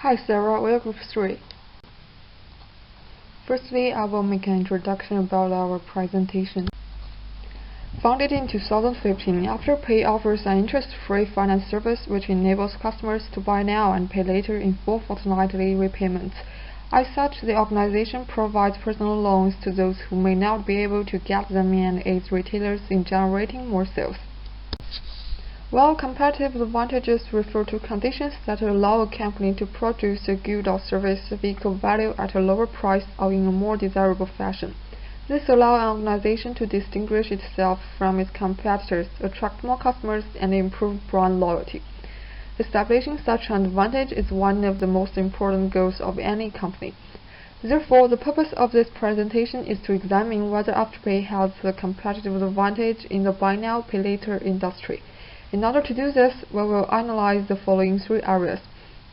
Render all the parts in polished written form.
Hi Sarah, we are Group 3. Firstly, I will make an introduction about our presentation. Founded in 2015, Afterpay offers an interest-free finance service which enables customers to buy now and pay later in 4 fortnightly repayments. As such, the organization provides personal loans to those who may not be able to get them and aids retailers in generating more sales. While competitive advantages refer to conditions that allow a company to produce a good or service of equal value at a lower price or in a more desirable fashion. This allows an organization to distinguish itself from its competitors, attract more customers, and improve brand loyalty. Establishing such an advantage is one of the most important goals of any company. Therefore, the purpose of this presentation is to examine whether Afterpay has a competitive advantage in the buy now, pay later industry. In order to do this, we will analyze the following 3 areas: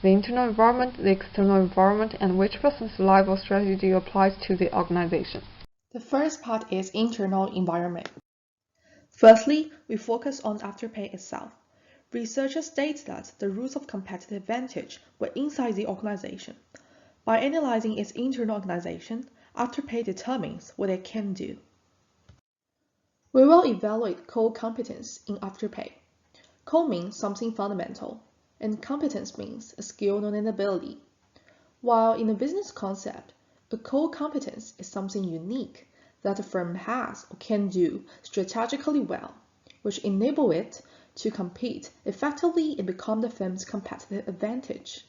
the internal environment, the external environment, and which business life or strategy applies to the organization. The first part is internal environment. Firstly, we focus on Afterpay itself. Researchers state that the roots of competitive advantage were inside the organization. By analyzing its internal organization, Afterpay determines what it can do. We will evaluate core competence in Afterpay. Core means something fundamental, and competence means a skill, knowledge, and ability. While in a business concept, a core competence is something unique that a firm has or can do strategically well, which enable it to compete effectively and become the firm's competitive advantage.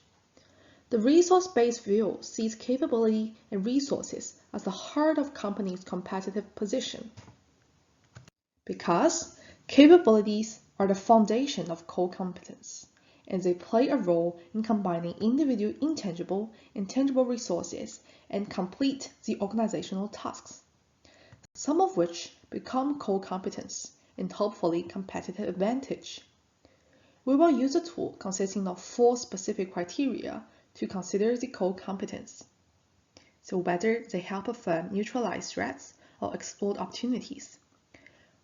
The resource-based view sees capability and resources as the heart of company's competitive position. Because capabilities are the foundation of core competence, and they play a role in combining individual intangible and tangible resources and complete the organizational tasks, some of which become core competence and hopefully competitive advantage. We will use a tool consisting of 4 specific criteria to consider the core competence. So whether they help a firm neutralize threats or exploit opportunities,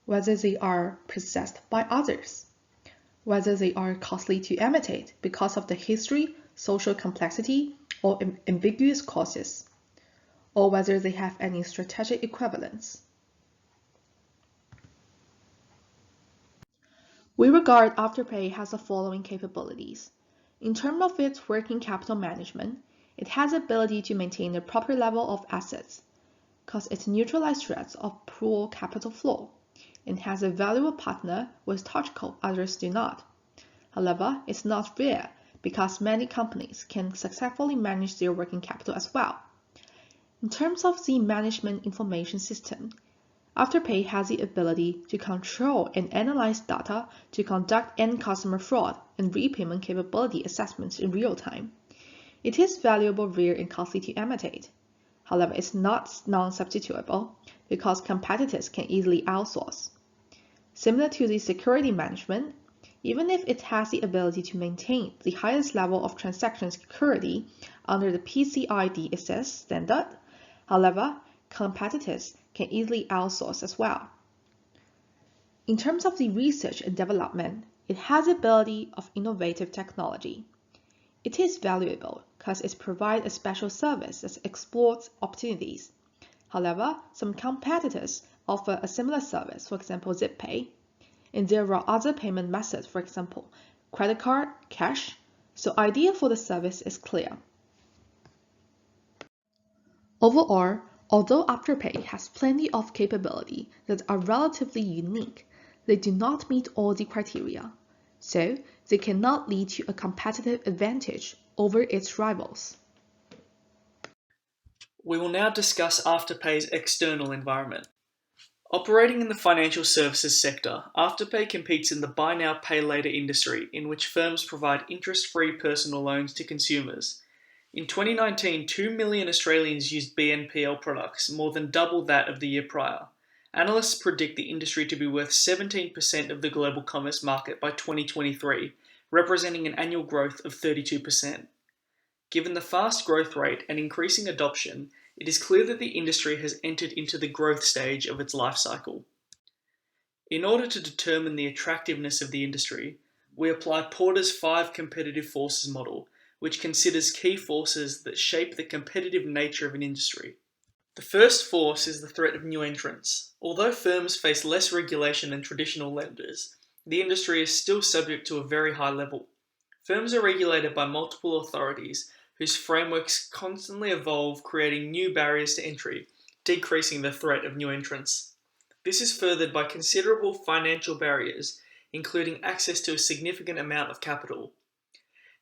whether they are possessed by others, whether they are costly to imitate because of the history, social complexity, or ambiguous causes, or whether they have any strategic equivalence. We regard Afterpay has the following capabilities. In terms of its working capital management, it has the ability to maintain a proper level of assets, because it neutralizes threats of poor capital flow, and has a valuable partner with touch code others do not. However, it's not rare because many companies can successfully manage their working capital as well. In terms of the management information system, Afterpay has the ability to control and analyze data to conduct end customer fraud and repayment capability assessments in real time. It is valuable, rare, and costly to imitate. However, it's not non-substitutable because competitors can easily outsource. Similar to the security management, even if it has the ability to maintain the highest level of transaction security under the PCI DSS standard, however, competitors can easily outsource as well. In terms of the research and development, it has the ability of innovative technology. It is valuable because it provides a special service that exploits opportunities. However, some competitors offer a similar service, for example, ZipPay, and there are other payment methods, for example, credit card, cash, so idea for the service is clear. Overall, although Afterpay has plenty of capability that are relatively unique, they do not meet all the criteria, so they cannot lead to a competitive advantage over its rivals. We will now discuss Afterpay's external environment. Operating in the financial services sector, Afterpay competes in the buy now, pay later industry, in which firms provide interest-free personal loans to consumers. In 2019, 2 million Australians used BNPL products, more than double that of the year prior. Analysts predict the industry to be worth 17% of the global commerce market by 2023, representing an annual growth of 32%. Given the fast growth rate and increasing adoption, it is clear that the industry has entered into the growth stage of its life cycle. In order to determine the attractiveness of the industry, we apply Porter's 5 competitive forces model, which considers key forces that shape the competitive nature of an industry. The first force is the threat of new entrants. Although firms face less regulation than traditional lenders, the industry is still subject to a very high level. Firms are regulated by multiple authorities whose frameworks constantly evolve, creating new barriers to entry, decreasing the threat of new entrants. This is furthered by considerable financial barriers, including access to a significant amount of capital.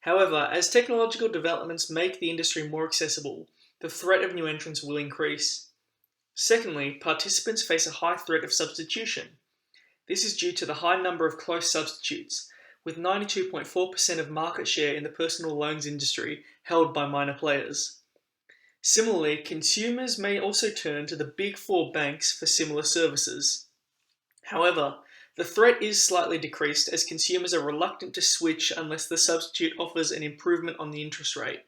However, as technological developments make the industry more accessible, the threat of new entrants will increase. Secondly, participants face a high threat of substitution. This is due to the high number of close substitutes, with 92.4% of market share in the personal loans industry held by minor players. Similarly, consumers may also turn to the big four banks for similar services. However, the threat is slightly decreased as consumers are reluctant to switch unless the substitute offers an improvement on the interest rate.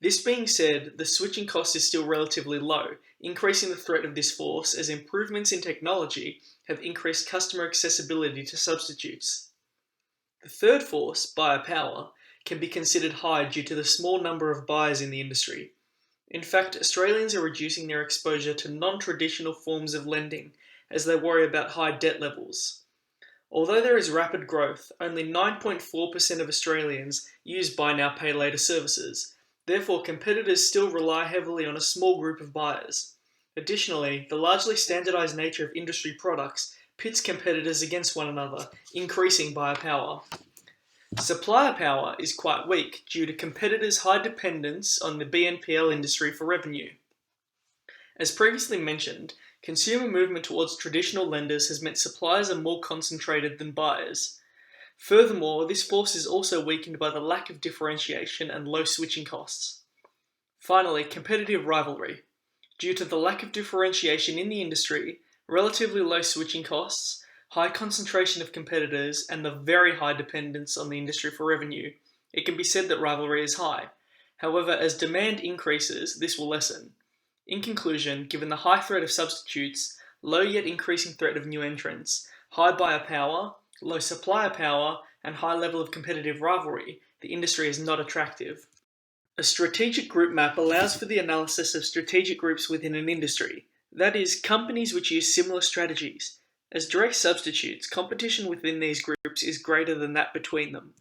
This being said, the switching cost is still relatively low, increasing the threat of this force as improvements in technology have increased customer accessibility to substitutes. The third force, buyer power, can be considered high due to the small number of buyers in the industry. In fact, Australians are reducing their exposure to non-traditional forms of lending as they worry about high debt levels. Although there is rapid growth, only 9.4% of Australians use buy now pay later services. Therefore, competitors still rely heavily on a small group of buyers. Additionally, the largely standardized nature of industry products pits competitors against one another, increasing buyer power. Supplier power is quite weak due to competitors' high dependence on the BNPL industry for revenue. As previously mentioned, consumer movement towards traditional lenders has meant suppliers are more concentrated than buyers. Furthermore, this force is also weakened by the lack of differentiation and low switching costs. Finally, competitive rivalry. Due to the lack of differentiation in the industry, relatively low switching costs, high concentration of competitors, and the very high dependence on the industry for revenue, it can be said that rivalry is high. However, as demand increases, this will lessen. In conclusion, given the high threat of substitutes, low yet increasing threat of new entrants, high buyer power, low supplier power, and high level of competitive rivalry, the industry is not attractive. A strategic group map allows for the analysis of strategic groups within an industry, that is, companies which use similar strategies. As direct substitutes, competition within these groups is greater than that between them.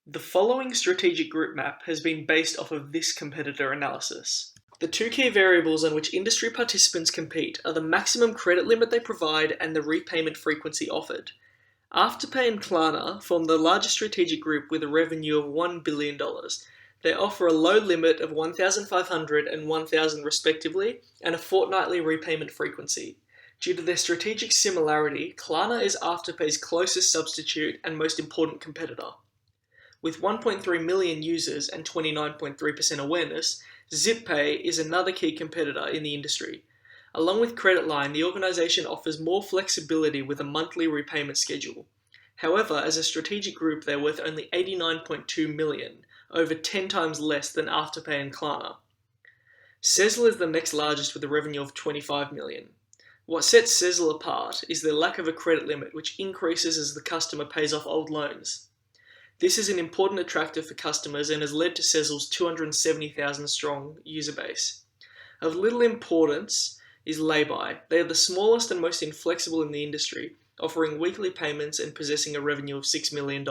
The following strategic group map has been based off of this competitor analysis. The two key variables on which industry participants compete are the maximum credit limit they provide and the repayment frequency offered. Afterpay and Klarna form the largest strategic group with a revenue of $1 billion. They offer a low limit of $1,500 and $1,000 respectively, and a fortnightly repayment frequency. Due to their strategic similarity, Klarna is Afterpay's closest substitute and most important competitor. With 1.3 million users and 29.3% awareness, ZipPay is another key competitor in the industry. Along with Creditline, the organisation offers more flexibility with a monthly repayment schedule. However, as a strategic group, they're worth only $89.2 million, over 10 times less than Afterpay and Klarna. Sezzle is the next largest with a revenue of $25 million. What sets Sezzle apart is their lack of a credit limit, which increases as the customer pays off old loans. This is an important attractor for customers and has led to Sezzle's 270,000 strong user base. Of little importance is Lay-By. They are the smallest and most inflexible in the industry, offering weekly payments and possessing a revenue of $6 million.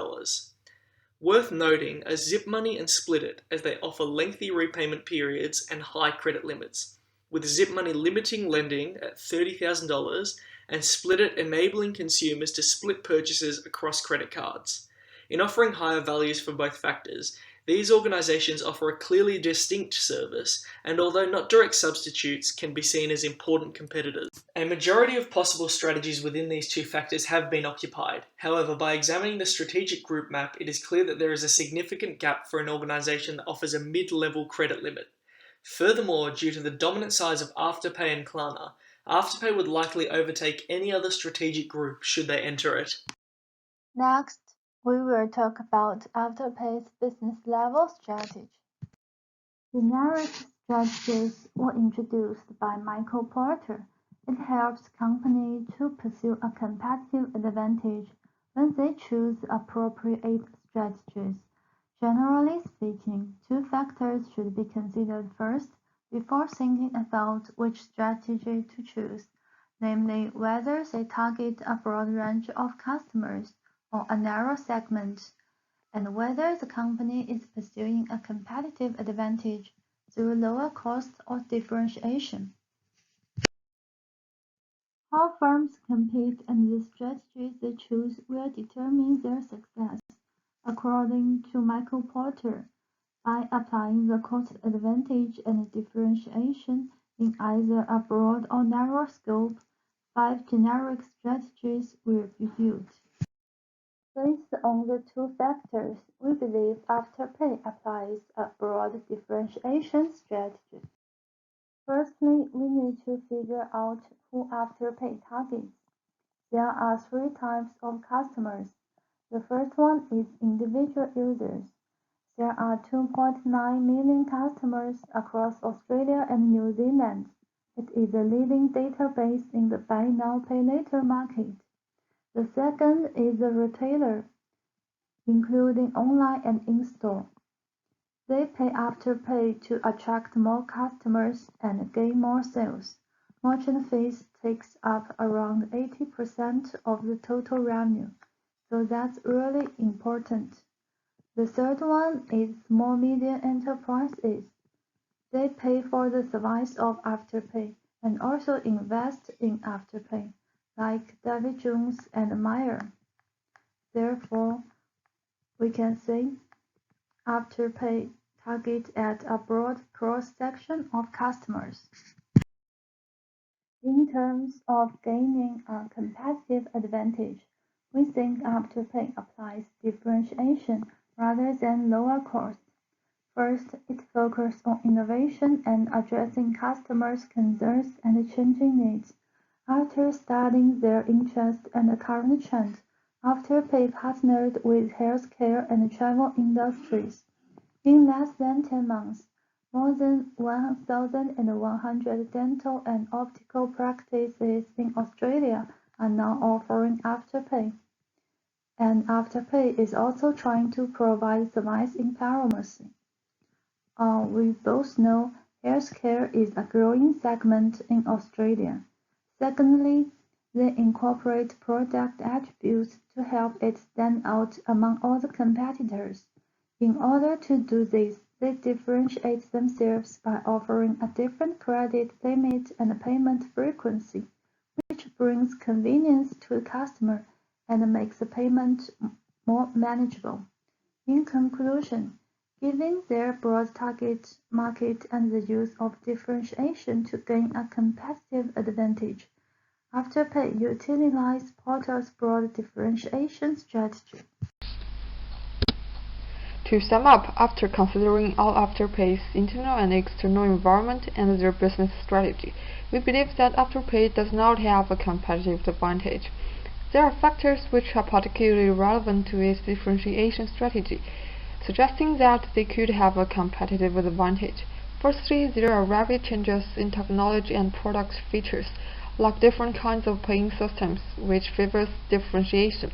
Worth noting are ZipMoney and Split-It, as they offer lengthy repayment periods and high credit limits, with ZipMoney limiting lending at $30,000 and Split-It enabling consumers to split purchases across credit cards. In offering higher values for both factors, these organisations offer a clearly distinct service, and although not direct substitutes, can be seen as important competitors. A majority of possible strategies within these two factors have been occupied. However, by examining the strategic group map, it is clear that there is a significant gap for an organisation that offers a mid-level credit limit. Furthermore, due to the dominant size of Afterpay and Klarna, Afterpay would likely overtake any other strategic group should they enter it. Next, we will talk about Afterpay's business level strategy. Generic strategies were introduced by Michael Porter. It helps companies to pursue a competitive advantage when they choose appropriate strategies. Generally speaking, two factors should be considered first before thinking about which strategy to choose, namely whether they target a broad range of customers or a narrow segment, and whether the company is pursuing a competitive advantage through lower cost or differentiation. How firms compete and the strategies they choose will determine their success, according to Michael Porter, by applying the cost advantage and differentiation in either a broad or narrow scope. 5 generic strategies will be built. Based on the two factors, we believe Afterpay applies a broad differentiation strategy. Firstly, we need to figure out who Afterpay targets. There are three types of customers. The first one is individual users. There are 2.9 million customers across Australia and New Zealand. It is a leading database in the buy now pay later market. The second is a retailer, including online and in-store. They pay Afterpay to attract more customers and gain more sales. Merchant fees takes up around 80% of the total revenue, so that's really important. The third one is small medium enterprises. They pay for the service of Afterpay and also invest in Afterpay, like David Jones and Meyer. Therefore, we can say Afterpay targets at a broad cross-section of customers. In terms of gaining a competitive advantage, we think Afterpay applies differentiation rather than lower cost. First, it focuses on innovation and addressing customers' concerns and changing needs. After studying their interests and current trends, Afterpay partnered with healthcare and travel industries. In less than 10 months, more than 1,100 dental and optical practices in Australia are now offering Afterpay. And Afterpay is also trying to provide service in pharmacy. We both know healthcare is a growing segment in Australia. Secondly, they incorporate product attributes to help it stand out among other competitors. In order to do this, they differentiate themselves by offering a different credit limit and payment frequency, which brings convenience to the customer and makes the payment more manageable. In conclusion, given their broad target market and the use of differentiation to gain a competitive advantage, Afterpay utilizes Porter's broad differentiation strategy. To sum up, after considering all Afterpay's internal and external environment and their business strategy, we believe that Afterpay does not have a competitive advantage. There are factors which are particularly relevant to its differentiation strategy, suggesting that they could have a competitive advantage. Firstly, there are rapid changes in technology and product features, like different kinds of paying systems, which favors differentiation.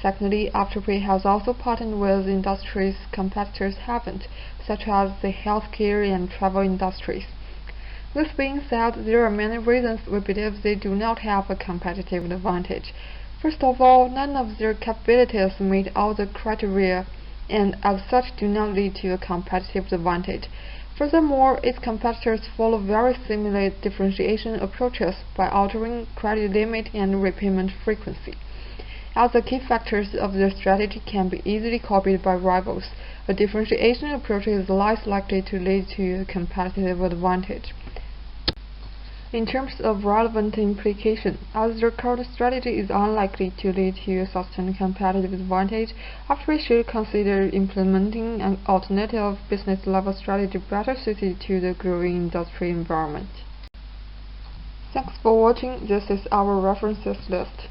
Secondly, Afterpay has also partnered with industries competitors haven't, such as the healthcare and travel industries. This being said, there are many reasons we believe they do not have a competitive advantage. First of all, none of their capabilities meet all the criteria and as such do not lead to a competitive advantage. Furthermore, its competitors follow very similar differentiation approaches by altering credit limit and repayment frequency. As the key factors of their strategy can be easily copied by rivals, a differentiation approach is less likely to lead to a competitive advantage. In terms of relevant implication, as their current strategy is unlikely to lead to a sustained competitive advantage, Afterpay should consider implementing an alternative business-level strategy better suited to the growing industry environment. Thanks for watching. This is our references list.